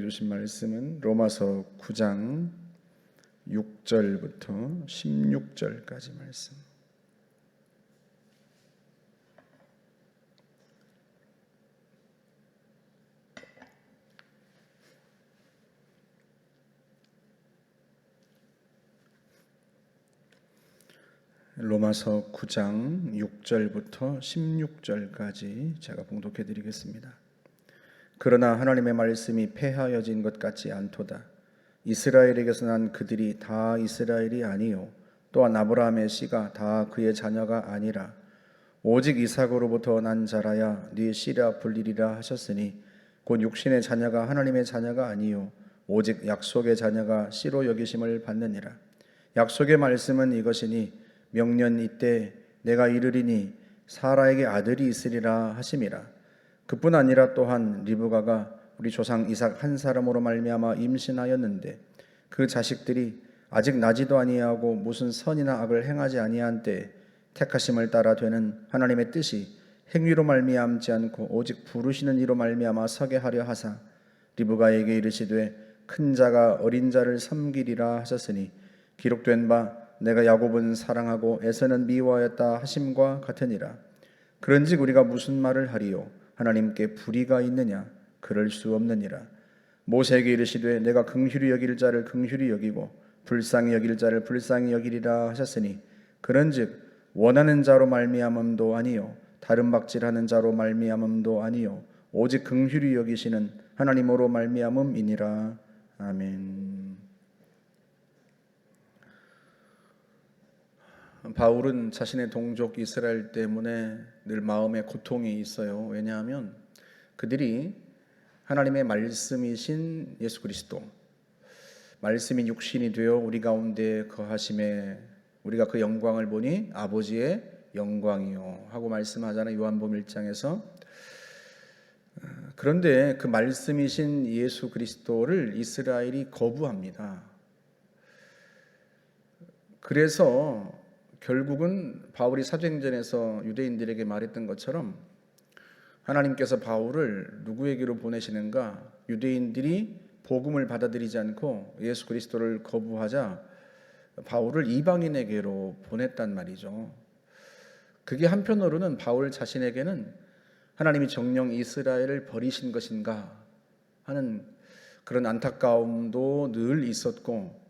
주신 말씀은 로마서 9장 6절부터 16절까지 말씀. 로마서 9장 6절부터 16절까지 제가 봉독해 드리겠습니다. 그러나 하나님의 말씀이 폐하여진 것 같지 않도다. 이스라엘에게서 난 그들이 다 이스라엘이 아니요 또한 아브라함의 씨가 다 그의 자녀가 아니라 오직 이삭으로부터 난 자라야 네 씨라 불리리라 하셨으니 곧 육신의 자녀가 하나님의 자녀가 아니요 오직 약속의 자녀가 씨로 여기심을 받느니라. 약속의 말씀은 이것이니 명년 이때 내가 이르리니 사라에게 아들이 있으리라 하심이라. 그뿐 아니라 또한 리브가가 우리 조상 이삭 한 사람으로 말미암아 임신하였는데 그 자식들이 아직 나지도 아니하고 무슨 선이나 악을 행하지 아니한 때에 택하심을 따라 되는 하나님의 뜻이 행위로 말미암지 않고 오직 부르시는 이로 말미암아 서게 하려 하사 리브가에게 이르시되 큰 자가 어린 자를 섬기리라 하셨으니 기록된 바 내가 야곱은 사랑하고 에서는 미워하였다 하심과 같으니라. 그런즉 우리가 무슨 말을 하리요? 하나님께 불의가 있느냐? 그럴 수 없느니라. 모세에게 이르시되 내가 긍휼히 여길 자를 긍휼히 여기고 불쌍히 여길 자를 불쌍히 여기리라 하셨으니 그런즉 원하는 자로 말미암음도 아니요 다른 박질하는 자로 말미암음도 아니요 오직 긍휼히 여기시는 하나님으로 말미암음이니라. 아멘. 바울은 자신의 동족 이스라엘 때문에 늘 마음에 고통이 있어요. 왜냐하면 그들이 하나님의 말씀이신 예수 그리스도, 말씀이 육신이 되어 우리 가운데 거하심에 우리가 그 영광을 보니 아버지의 영광이요 하고 말씀하잖아요. 요한복음 1장에서. 그런데 그 말씀이신 예수 그리스도를 이스라엘이 거부합니다. 그래서 결국은 바울이 사도행전에서 유대인들에게 말했던 것처럼 하나님께서 바울을 누구에게로 보내시는가? 유대인들이 복음을 받아들이지 않고 예수 그리스도를 거부하자 바울을 이방인에게로 보냈단 말이죠. 그게 한편으로는 바울 자신에게는 하나님이 정녕 이스라엘을 버리신 것인가 하는 그런 안타까움도 늘 있었고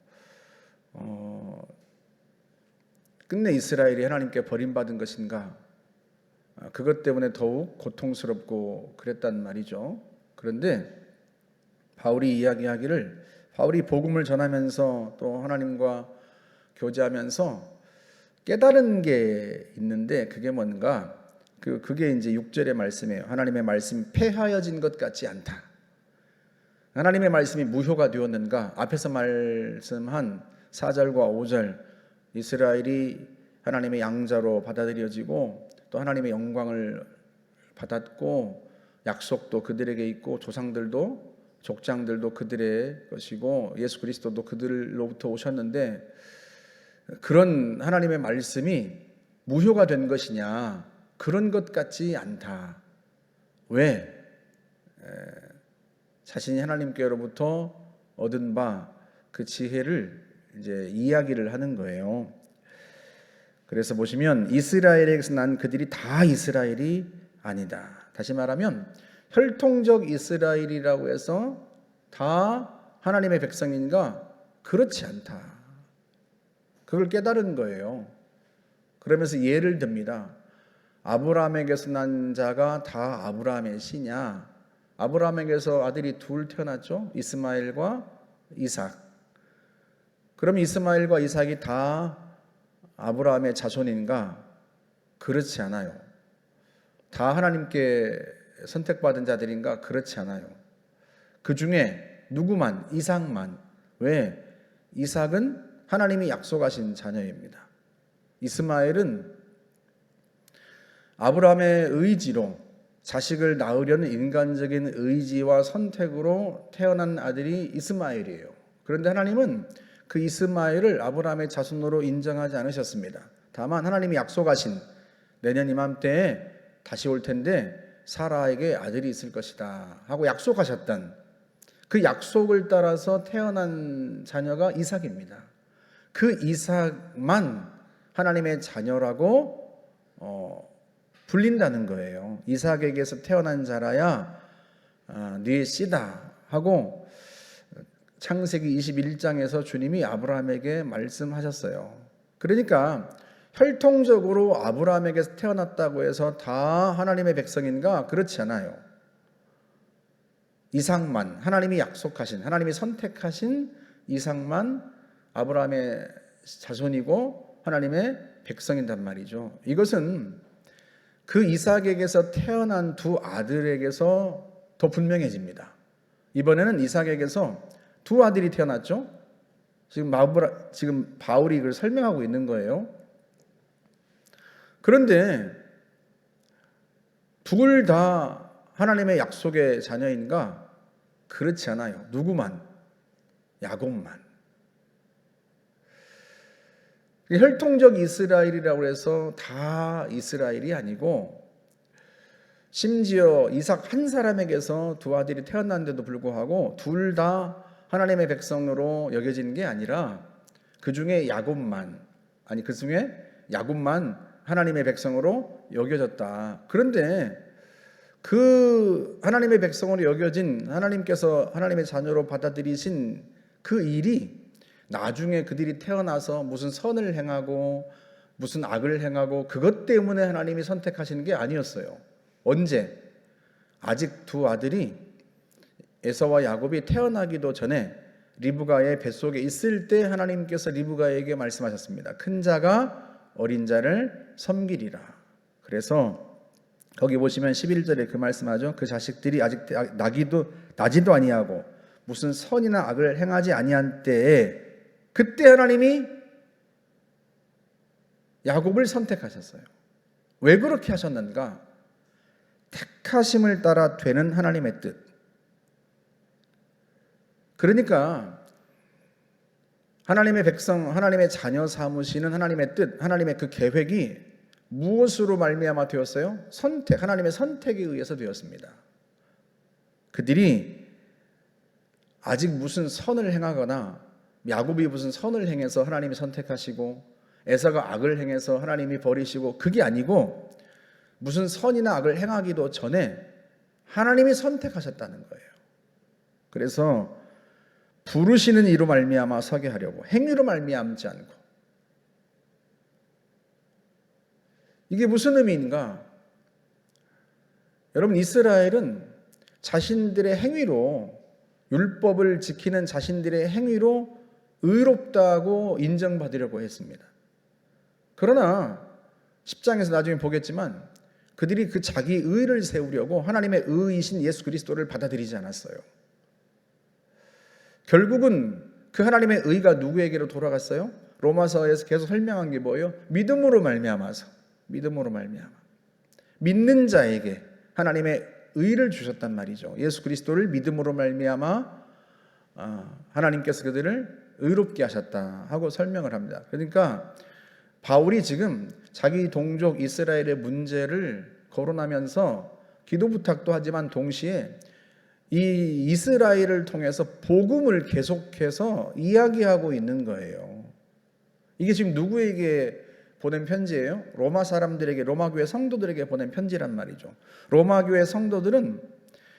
끝내 이스라엘이 하나님께 버림받은 것인가? 그것 때문에 더욱 고통스럽고 그랬단 말이죠. 그런데 바울이 이야기하기를 바울이 복음을 전하면서 또 하나님과 교제하면서 깨달은 게 있는데 그게 뭔가? 그게 이제 6절의 말씀이에요. 하나님의 말씀이 폐하여진 것 같지 않다. 하나님의 말씀이 무효가 되었는가? 앞에서 말씀한 4절과 5절 이스라엘이 하나님의 양자로 받아들여지고 또 하나님의 영광을 받았고 약속도 그들에게 있고 조상들도 족장들도 그들의 것이고 예수 그리스도도 그들로부터 오셨는데 그런 하나님의 말씀이 무효가 된 것이냐? 그런 것 같지 않다. 왜? 자신이 하나님께로부터 얻은 바 그 지혜를 이제 이야기를 하는 거예요. 그래서 보시면 이스라엘에게서 난 그들이 다 이스라엘이 아니다. 다시 말하면 혈통적 이스라엘이라고 해서 다 하나님의 백성인가? 그렇지 않다. 그걸 깨달은 거예요. 그러면서 예를 듭니다. 아브라함에게서 난 자가 다 아브라함의 씨냐? 아브라함에게서 아들이 둘 태어났죠? 이스마엘과 이삭. 그럼 이스마엘과 이삭이 다 아브라함의 자손인가? 그렇지 않아요. 다 하나님께 선택받은 자들인가? 그렇지 않아요. 그 중에 누구만? 이삭만. 왜? 이삭은 하나님이 약속하신 자녀입니다. 이스마엘은 아브라함의 의지로 자식을 낳으려는 인간적인 의지와 선택으로 태어난 아들이 이스마엘이에요. 그런데 하나님은 그 이스마엘을 아브라함의 자손으로 인정하지 않으셨습니다. 다만 하나님이 약속하신 내년 이맘때에 다시 올 텐데 사라에게 아들이 있을 것이다 하고 약속하셨던 그 약속을 따라서 태어난 자녀가 이삭입니다. 그 이삭만 하나님의 자녀라고 불린다는 거예요. 이삭에게서 태어난 자라야 네 씨다 하고 창세기 21장에서 주님이 아브라함에게 말씀하셨어요. 그러니까 혈통적으로 아브라함에게서 태어났다고 해서 다 하나님의 백성인가? 그렇지 않아요. 이삭만, 하나님이 약속하신, 하나님이 선택하신 이삭만 아브라함의 자손이고 하나님의 백성이란 말이죠. 이것은 그 이삭에게서 태어난 두 아들에게서 더 분명해집니다. 이번에는 이삭에게서 두 아들이 태어났죠. 지금 바울이 이걸 설명하고 있는 거예요. 그런데 둘 다 하나님의 약속의 자녀인가? 그렇지 않아요. 누구만? 야곱만. 혈통적 이스라엘이라고 해서 다 이스라엘이 아니고, 심지어 이삭 한 사람에게서 두 아들이 태어났는데도 불구하고 둘 다 하나님의 백성으로 여겨지는 게 아니라 그 중에 야곱만 하나님의 백성으로 여겨졌다. 그런데 그 하나님의 백성으로 여겨진, 하나님께서 하나님의 자녀로 받아들이신 그 일이 나중에 그들이 태어나서 무슨 선을 행하고 무슨 악을 행하고 그것 때문에 하나님이 선택하시는 게 아니었어요. 언제? 아직 두 아들이 에서와 야곱이 태어나기도 전에 리브가의 뱃속에 있을 때 하나님께서 리브가에게 말씀하셨습니다. 큰 자가 어린 자를 섬기리라. 그래서 거기 보시면 11절에 그 말씀하죠. 그 자식들이 아직 나지도 아니하고 무슨 선이나 악을 행하지 아니한 때에 그때 하나님이 야곱을 선택하셨어요. 왜 그렇게 하셨는가? 택하심을 따라 되는 하나님의 뜻. 그러니까 하나님의 백성, 하나님의 자녀 삼으시는 하나님의 뜻, 하나님의 그 계획이 무엇으로 말미암아 되었어요? 하나님의 선택에 의해서 되었습니다. 그들이 아직 무슨 선을 행하거나 야곱이 무슨 선을 행해서 하나님이 선택하시고 에사가 악을 행해서 하나님이 버리시고, 그게 아니고 무슨 선이나 악을 행하기도 전에 하나님이 선택하셨다는 거예요. 그래서 부르시는 이로 말미암아 서게 하려고, 행위로 말미암지 않고. 이게 무슨 의미인가? 여러분, 이스라엘은 자신들의 행위로, 율법을 지키는 자신들의 행위로 의롭다고 인정받으려고 했습니다. 그러나 10장에서 나중에 보겠지만 그들이 그 자기 의를 세우려고 하나님의 의이신 예수 그리스도를 받아들이지 않았어요. 결국은 그 하나님의 의가 누구에게로 돌아갔어요? 로마서에서 계속 설명한 게 뭐예요? 믿음으로 말미암아서, 믿음으로 말미암아 믿는 자에게 하나님의 의를 주셨단 말이죠. 예수 그리스도를 믿음으로 말미암아 하나님께서 그들을 의롭게 하셨다 하고 설명을 합니다. 그러니까 바울이 지금 자기 동족 이스라엘의 문제를 거론하면서 기도 부탁도 하지만 동시에 이 이스라엘을 통해서 복음을 계속해서 이야기하고 있는 거예요. 이게 지금 누구에게 보낸 편지예요? 로마 사람들에게, 로마 교회 성도들에게 보낸 편지란 말이죠. 로마 교회 성도들은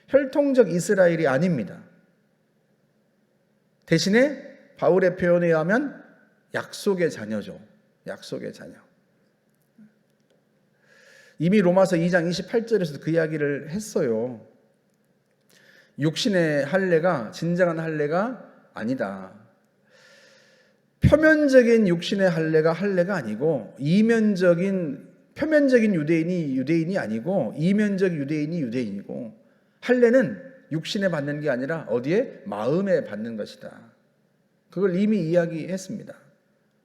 혈통적 이스라엘이 아닙니다. 대신에 바울의 표현에 의하면 약속의 자녀죠. 약속의 자녀. 이미 로마서 2장 28절에서 그 이야기를 했어요. 육신의 할례가 진정한 할례가 아니다. 표면적인 육신의 할례가 아니고 표면적인 유대인이 아니고 이면적 유대인이 유대인이고, 할례는 육신에 받는 게 아니라 어디에? 마음에 받는 것이다. 그걸 이미 이야기했습니다.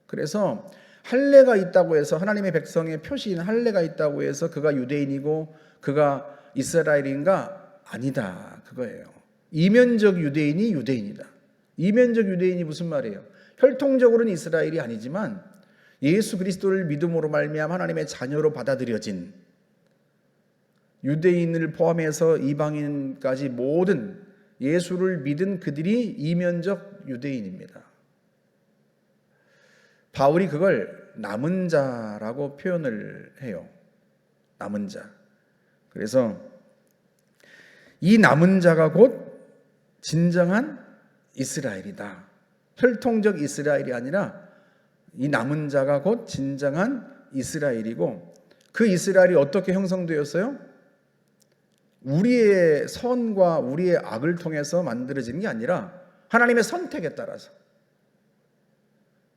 그래서 할례가 있다고 해서, 하나님의 백성의 표시인 할례가 있다고 해서 그가 유대인이고 그가 이스라엘인가? 아니다, 그거예요. 이면적 유대인이 유대인이다. 이면적 유대인이 무슨 말이에요? 혈통적으로는 이스라엘이 아니지만 예수 그리스도를 믿음으로 말미암아 하나님의 자녀로 받아들여진, 유대인을 포함해서 이방인까지 모든 예수를 믿은 그들이 이면적 유대인입니다. 바울이 그걸 남은 자라고 표현을 해요. 남은 자. 그래서 이 남은 자가 곧 진정한 이스라엘이다. 혈통적 이스라엘이 아니라 이 남은 자가 곧 진정한 이스라엘이고, 그 이스라엘이 어떻게 형성되었어요? 우리의 선과 우리의 악을 통해서 만들어진 게 아니라 하나님의 선택에 따라서.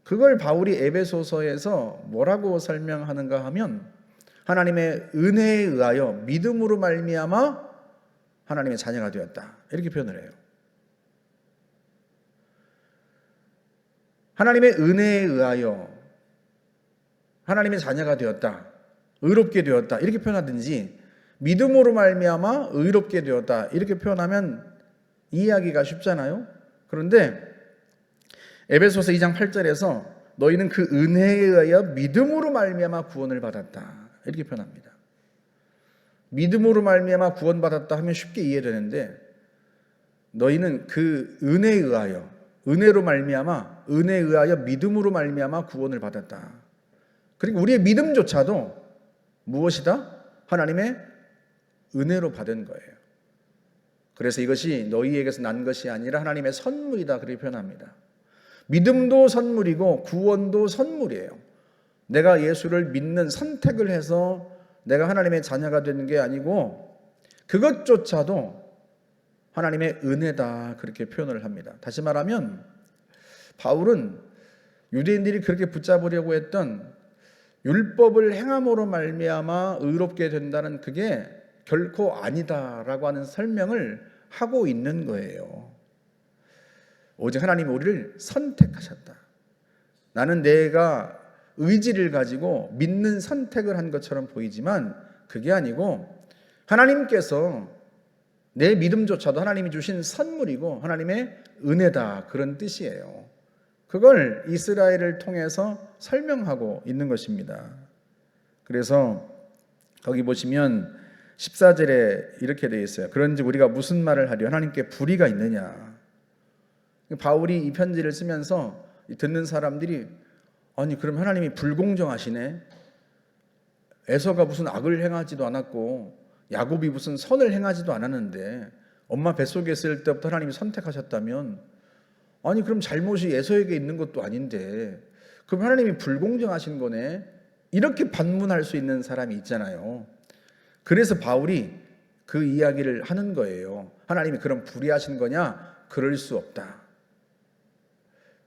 그걸 바울이 에베소서에서 뭐라고 설명하는가 하면, 하나님의 은혜에 의하여 믿음으로 말미암아 하나님의 자녀가 되었다, 이렇게 표현을 해요. 하나님의 은혜에 의하여 하나님의 자녀가 되었다, 의롭게 되었다, 이렇게 표현하든지 믿음으로 말미암아 의롭게 되었다, 이렇게 표현하면 이해하기가 쉽잖아요. 그런데 에베소서 2장 8절에서 너희는 그 은혜에 의하여 믿음으로 말미암아 구원을 받았다, 이렇게 표현합니다. 믿음으로 말미암아 구원받았다 하면 쉽게 이해되는데, 너희는 그 은혜에 의하여, 은혜로 말미암아, 은혜에 의하여 믿음으로 말미암아 구원을 받았다. 그리고 우리의 믿음조차도 무엇이다? 하나님의 은혜로 받은 거예요. 그래서 이것이 너희에게서 난 것이 아니라 하나님의 선물이다, 그렇게 표현합니다. 믿음도 선물이고 구원도 선물이에요. 내가 예수를 믿는 선택을 해서 내가 하나님의 자녀가 되는 게 아니고, 그것조차도 하나님의 은혜다, 그렇게 표현을 합니다. 다시 말하면 바울은 유대인들이 그렇게 붙잡으려고 했던 율법을 행함으로 말미암아 의롭게 된다는 그게 결코 아니다라고 하는 설명을 하고 있는 거예요. 오직 하나님이 우리를 선택하셨다. 나는 내가 의지를 가지고 믿는 선택을 한 것처럼 보이지만 그게 아니고 하나님께서 내 믿음조차도 하나님이 주신 선물이고 하나님의 은혜다, 그런 뜻이에요. 그걸 이스라엘을 통해서 설명하고 있는 것입니다. 그래서 거기 보시면 14절에 이렇게 되어 있어요. 그런지 우리가 무슨 말을 하려? 하나님께 불의가 있느냐? 바울이 이 편지를 쓰면서 듣는 사람들이, 아니 그럼 하나님이 불공정하시네, 에서가 무슨 악을 행하지도 않았고 야곱이 무슨 선을 행하지도 않았는데 엄마 뱃속에 있을 때부터 하나님이 선택하셨다면, 아니 그럼 잘못이 에서에게 있는 것도 아닌데 그럼 하나님이 불공정하신 거네, 이렇게 반문할 수 있는 사람이 있잖아요. 그래서 바울이 그 이야기를 하는 거예요. 하나님이 그럼 불의하신 거냐? 그럴 수 없다.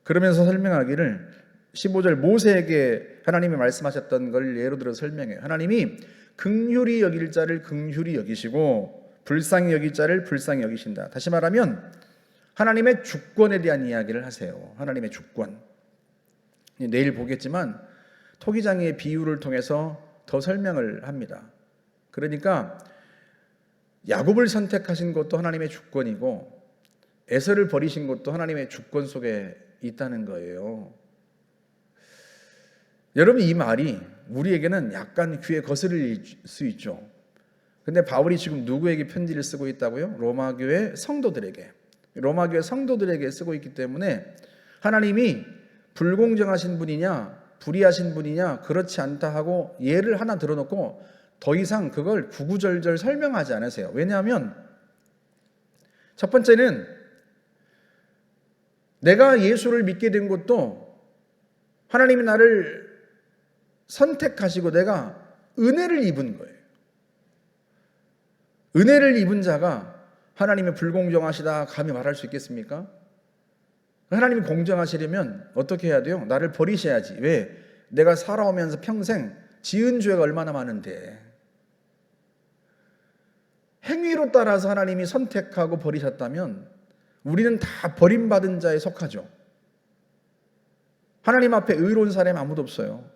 그러면서 설명하기를 15절 모세에게 하나님이 말씀하셨던 걸 예로 들어 설명해요. 하나님이 긍휼히 여길 자를 긍휼히 여기시고 불쌍히 여길 자를 불쌍히 여기신다. 다시 말하면 하나님의 주권에 대한 이야기를 하세요. 하나님의 주권. 내일 보겠지만 토기장의 비유를 통해서 더 설명을 합니다. 그러니까 야곱을 선택하신 것도 하나님의 주권이고 에서를 버리신 것도 하나님의 주권 속에 있다는 거예요. 여러분, 이 말이 우리에게는 약간 귀에 거슬릴 수 있죠. 근데 바울이 지금 누구에게 편지를 쓰고 있다고요? 로마교회 성도들에게. 로마교회 성도들에게 쓰고 있기 때문에 하나님이 불공정하신 분이냐 불의하신 분이냐 그렇지 않다 하고 예를 하나 들어놓고 더 이상 그걸 구구절절 설명하지 않으세요. 왜냐하면 첫 번째는 내가 예수를 믿게 된 것도 하나님이 나를 선택하시고 내가 은혜를 입은 거예요. 은혜를 입은 자가 하나님의 불공정하시다 감히 말할 수 있겠습니까? 하나님이 공정하시려면 어떻게 해야 돼요? 나를 버리셔야지. 왜? 내가 살아오면서 평생 지은 죄가 얼마나 많은데. 행위로 따라서 하나님이 선택하고 버리셨다면 우리는 다 버림받은 자에 속하죠. 하나님 앞에 의로운 사람이 아무도 없어요.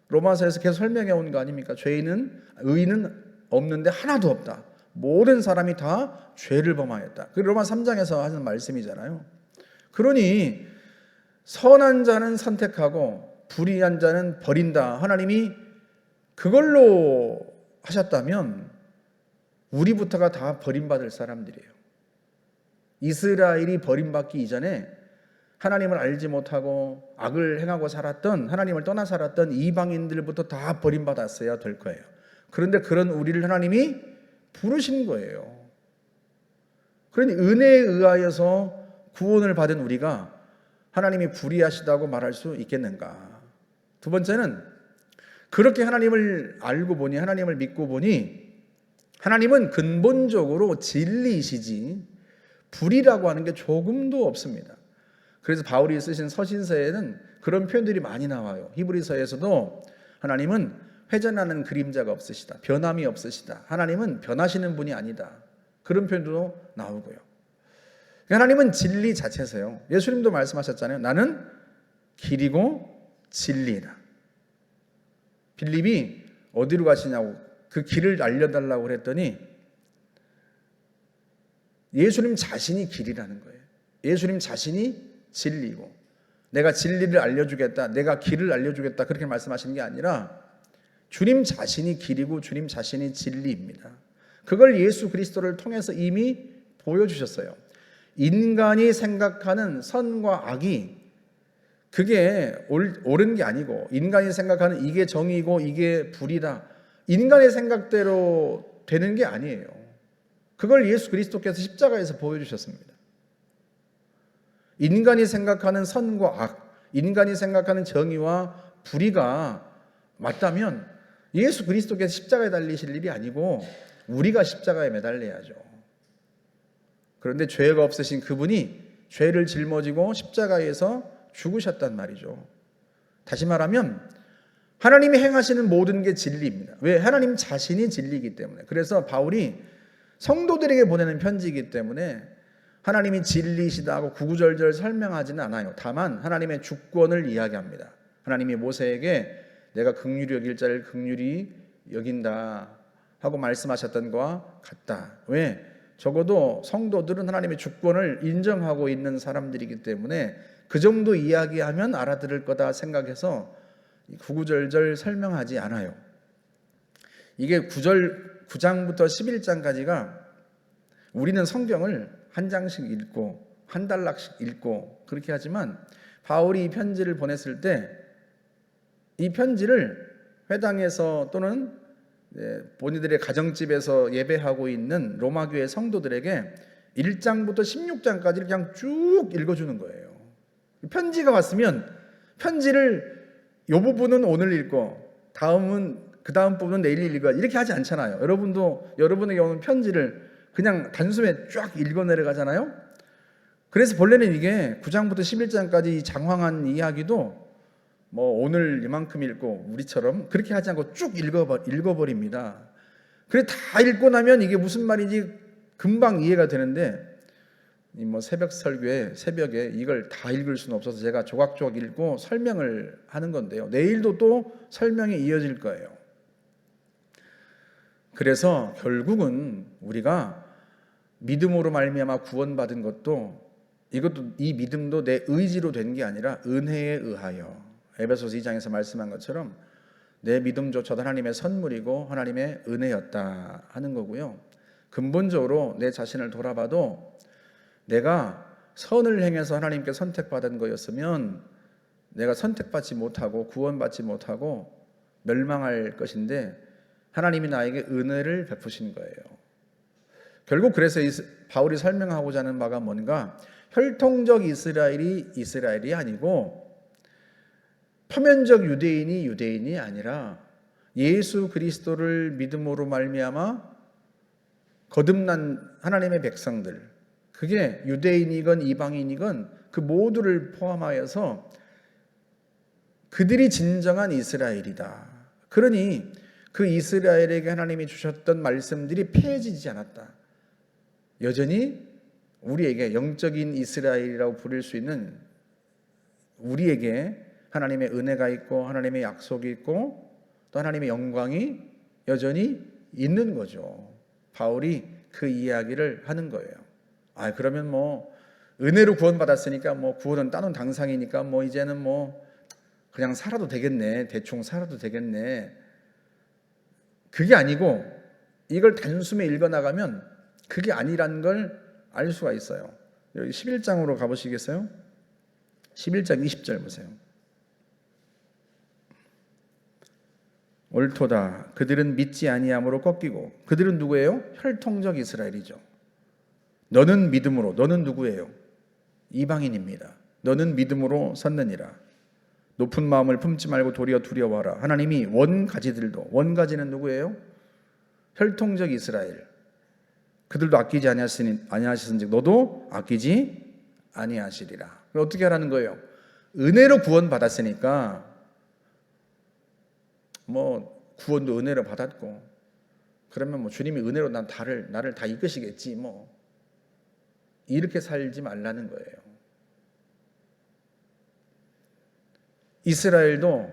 로마서에서 계속 설명해 온 거 아닙니까? 의인은 없는데 하나도 없다. 모든 사람이 다 죄를 범하였다. 그 로마 3장에서 하는 말씀이잖아요. 그러니 선한 자는 선택하고 불의한 자는 버린다. 하나님이 그걸로 하셨다면 우리부터가 다 버림받을 사람들이에요. 이스라엘이 버림받기 이전에 하나님을 알지 못하고 악을 행하고 살았던, 하나님을 떠나 살았던 이방인들부터 다 버림받았어야 될 거예요. 그런데 그런 우리를 하나님이 부르신 거예요. 그러니 은혜에 의하여서 구원을 받은 우리가 하나님이 불의하시다고 말할 수 있겠는가? 두 번째는 그렇게 하나님을 알고 보니, 하나님을 믿고 보니 하나님은 근본적으로 진리이시지 불의라고 하는 게 조금도 없습니다. 그래서 바울이 쓰신 서신서에는 그런 표현들이 많이 나와요. 히브리서에서도 하나님은 회전하는 그림자가 없으시다, 변함이 없으시다, 하나님은 변하시는 분이 아니다, 그런 표현도 나오고요. 하나님은 진리 자체세요. 예수님도 말씀하셨잖아요. 나는 길이고 진리다. 빌립이 어디로 가시냐고 그 길을 알려달라고 그랬더니 예수님 자신이 길이라는 거예요. 예수님 자신이 진리고, 내가 진리를 알려주겠다, 내가 길을 알려주겠다, 그렇게 말씀하시는 게 아니라 주님 자신이 길이고 주님 자신이 진리입니다. 그걸 예수 그리스도를 통해서 이미 보여주셨어요. 인간이 생각하는 선과 악이 그게 옳은 게 아니고, 인간이 생각하는 이게 정의고 이게 불이다, 인간의 생각대로 되는 게 아니에요. 그걸 예수 그리스도께서 십자가에서 보여주셨습니다. 인간이 생각하는 선과 악, 인간이 생각하는 정의와 불의가 맞다면 예수 그리스도께서 십자가에 달리실 일이 아니고 우리가 십자가에 매달려야죠. 그런데 죄가 없으신 그분이 죄를 짊어지고 십자가에서 죽으셨단 말이죠. 다시 말하면 하나님이 행하시는 모든 게 진리입니다. 왜? 하나님 자신이 진리이기 때문에. 그래서 바울이 성도들에게 보내는 편지이기 때문에 하나님이 진리시다고 구구절절 설명하지는 않아요. 다만 하나님의 주권을 이야기합니다. 하나님이 모세에게 내가 긍휼히 여길 자를 긍휼히 여긴다 하고 말씀하셨던 것과 같다. 왜? 적어도 성도들은 하나님의 주권을 인정하고 있는 사람들이기 때문에 그 정도 이야기하면 알아들을 거다 생각해서 구구절절 설명하지 않아요. 이게 9장부터 11장까지가 우리는 성경을 한 장씩 읽고 한 단락씩 읽고 그렇게 하지만 바울이 이 편지를 보냈을 때 이 편지를 회당에서 또는 본인들의 가정집에서 예배하고 있는 로마교회 성도들에게 1장부터 16장까지 그냥 쭉 읽어주는 거예요. 편지가 왔으면 편지를 이 부분은 오늘 읽고 그 다음 부분은 내일 읽어, 이렇게 하지 않잖아요. 여러분도 여러분에게 오는 편지를 그냥 단숨에 쫙 읽어 내려가잖아요. 그래서 본래는 이게 9장부터 11장까지 장황한 이야기도 뭐 오늘 이만큼 읽고 우리처럼 그렇게 하지 않고 쭉 읽어버립니다. 그래 다 읽고 나면 이게 무슨 말인지 금방 이해가 되는데 뭐 새벽 설교에 새벽에 이걸 다 읽을 수는 없어서 제가 조각조각 읽고 설명을 하는 건데요. 내일도 또 설명이 이어질 거예요. 그래서 결국은 우리가 믿음으로 말미암아 구원받은 것도 이 믿음도 내 의지로 된 게 아니라 은혜에 의하여, 에베소서 2장에서 말씀한 것처럼 내 믿음조차도 하나님의 선물이고 하나님의 은혜였다 하는 거고요. 근본적으로 내 자신을 돌아봐도 내가 선을 행해서 하나님께 선택받은 거였으면 내가 선택받지 못하고 구원받지 못하고 멸망할 것인데 하나님이 나에게 은혜를 베푸신 거예요. 결국 그래서 바울이 설명하고자 하는 바가 뭔가, 혈통적 이스라엘이 아니고 표면적 유대인이 아니라 예수 그리스도를 믿음으로 말미암아 거듭난 하나님의 백성들, 그게 유대인이건 이방인이건 그 모두를 포함하여서 그들이 진정한 이스라엘이다. 그러니 그 이스라엘에게 하나님이 주셨던 말씀들이 폐해지지 않았다. 여전히 우리에게 영적인 이스라엘이라고 부를 수 있는 우리에게 하나님의 은혜가 있고 하나님의 약속이 있고 또 하나님의 영광이 여전히 있는 거죠. 바울이 그 이야기를 하는 거예요. 그러면 뭐 은혜로 구원받았으니까 뭐 구원은 따놓은 당상이니까 뭐 이제는 뭐 그냥 살아도 되겠네, 대충 살아도 되겠네. 그게 아니고 이걸 단숨에 읽어나가면 그게 아니라는 걸 알 수가 있어요. 여기 11장으로 가보시겠어요? 11장 20절 보세요. 옳도다. 그들은 믿지 아니함으로 꺾이고. 그들은 누구예요? 혈통적 이스라엘이죠. 너는 믿음으로. 너는 누구예요? 이방인입니다. 너는 믿음으로 섰느니라. 높은 마음을 품지 말고 도리어 두려워하라. 하나님이 원가지들도. 원가지는 누구예요? 혈통적 이스라엘. 그들도 아끼지 아니하셨은즉 너도 아끼지 아니하시리라. 어떻게 하라는 거예요? 은혜로 구원 받았으니까 구원도 은혜로 받았고, 그러면 주님이 은혜로 나를 다 이끄시겠지 이렇게 살지 말라는 거예요. 이스라엘도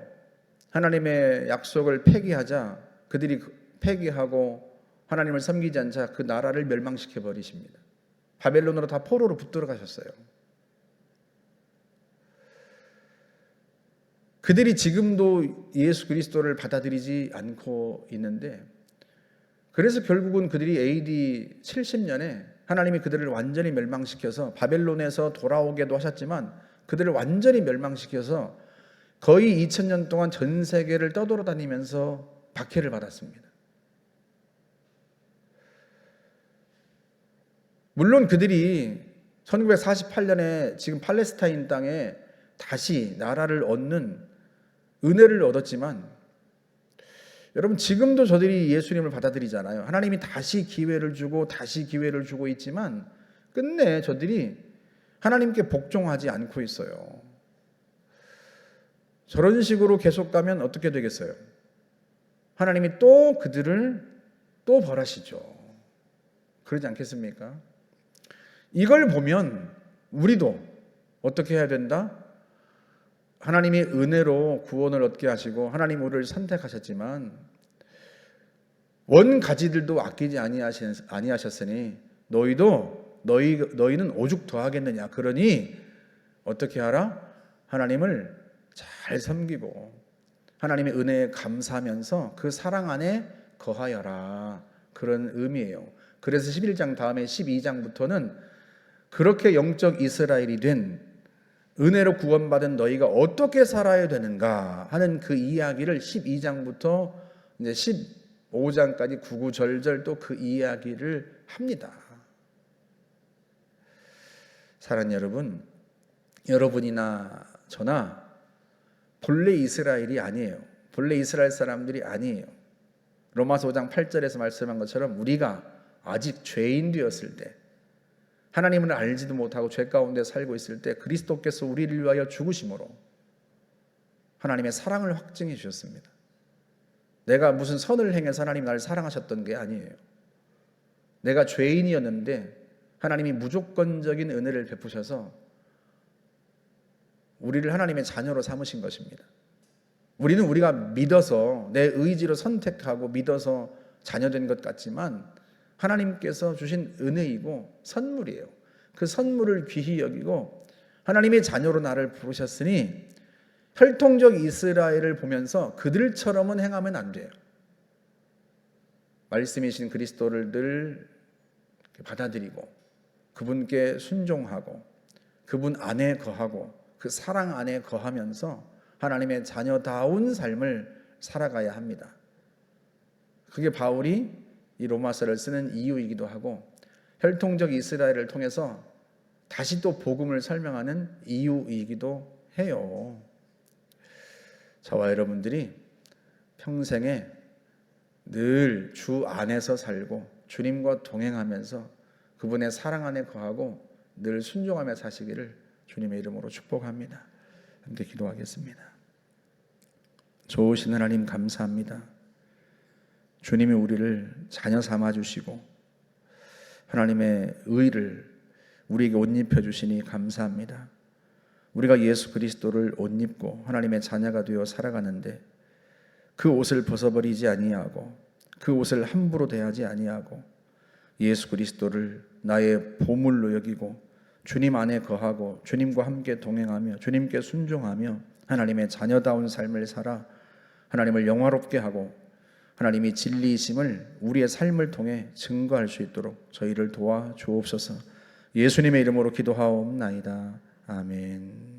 하나님의 약속을 폐기하자 그들이 폐기하고 하나님을 섬기지 않자 그 나라를 멸망시켜 버리십니다. 바벨론으로 다 포로로 붙들어 가셨어요. 그들이 지금도 예수 그리스도를 받아들이지 않고 있는데, 그래서 결국은 그들이 AD 70년에 하나님이 그들을 완전히 멸망시켜서 바벨론에서 돌아오게도 하셨지만 그들을 완전히 멸망시켜서 거의 2000년 동안 전 세계를 떠돌아다니면서 박해를 받았습니다. 물론 그들이 1948년에 지금 팔레스타인 땅에 다시 나라를 얻는 은혜를 얻었지만, 여러분 지금도 저들이 예수님을 받아들이잖아요. 하나님이 다시 기회를 주고 다시 기회를 주고 있지만 끝내 저들이 하나님께 복종하지 않고 있어요. 저런 식으로 계속 가면 어떻게 되겠어요? 하나님이 또 그들을 또 벌하시죠. 그러지 않겠습니까? 이걸 보면 우리도 어떻게 해야 된다? 하나님이 은혜로 구원을 얻게 하시고 하나님 우리를 선택하셨지만 원가지들도 아끼지 아니하셨으니 너희는 오죽 더하겠느냐. 그러니 어떻게 하라? 하나님을 잘 섬기고 하나님의 은혜에 감사하면서 그 사랑 안에 거하여라. 그런 의미예요. 그래서 11장 다음에 12장부터는 그렇게 영적 이스라엘이 된 은혜로 구원받은 너희가 어떻게 살아야 되는가 하는 그 이야기를 12장부터 이제 15장까지 구구절절 또 그 이야기를 합니다. 사랑하는 여러분, 여러분이나 저나 본래 이스라엘이 아니에요. 본래 이스라엘 사람들이 아니에요. 로마서 5장 8절에서 말씀한 것처럼 우리가 아직 죄인 되었을 때, 하나님을 알지도 못하고 죄 가운데 살고 있을 때 그리스도께서 우리를 위하여 죽으심으로 하나님의 사랑을 확증해 주셨습니다. 내가 무슨 선을 행해서 하나님이 나를 사랑하셨던 게 아니에요. 내가 죄인이었는데 하나님이 무조건적인 은혜를 베푸셔서 우리를 하나님의 자녀로 삼으신 것입니다. 우리가 믿어서 내 의지로 선택하고 믿어서 자녀된 것 같지만 하나님께서 주신 은혜이고 선물이에요. 그 선물을 귀히 여기고 하나님의 자녀로 나를 부르셨으니 혈통적 이스라엘을 보면서 그들처럼은 행하면 안 돼요. 말씀이신 그리스도를 늘 받아들이고 그분께 순종하고 그분 안에 거하고 그 사랑 안에 거하면서 하나님의 자녀다운 삶을 살아가야 합니다. 그게 바울이 이 로마서를 쓰는 이유이기도 하고 혈통적 이스라엘을 통해서 다시 또 복음을 설명하는 이유이기도 해요. 저와 여러분들이 평생에 늘 주 안에서 살고 주님과 동행하면서 그분의 사랑 안에 거하고 늘 순종하며 사시기를 주님의 이름으로 축복합니다. 함께 기도하겠습니다. 좋으신 하나님 감사합니다. 주님이 우리를 자녀 삼아 주시고 하나님의 의를 우리에게 옷 입혀 주시니 감사합니다. 우리가 예수 그리스도를 옷 입고 하나님의 자녀가 되어 살아가는데 그 옷을 벗어버리지 아니하고 그 옷을 함부로 대하지 아니하고 예수 그리스도를 나의 보물로 여기고 주님 안에 거하고 주님과 함께 동행하며 주님께 순종하며 하나님의 자녀다운 삶을 살아 하나님을 영화롭게 하고 하나님이 진리이심을 우리의 삶을 통해 증거할 수 있도록 저희를 도와 주옵소서. 예수님의 이름으로 기도하옵나이다. 아멘.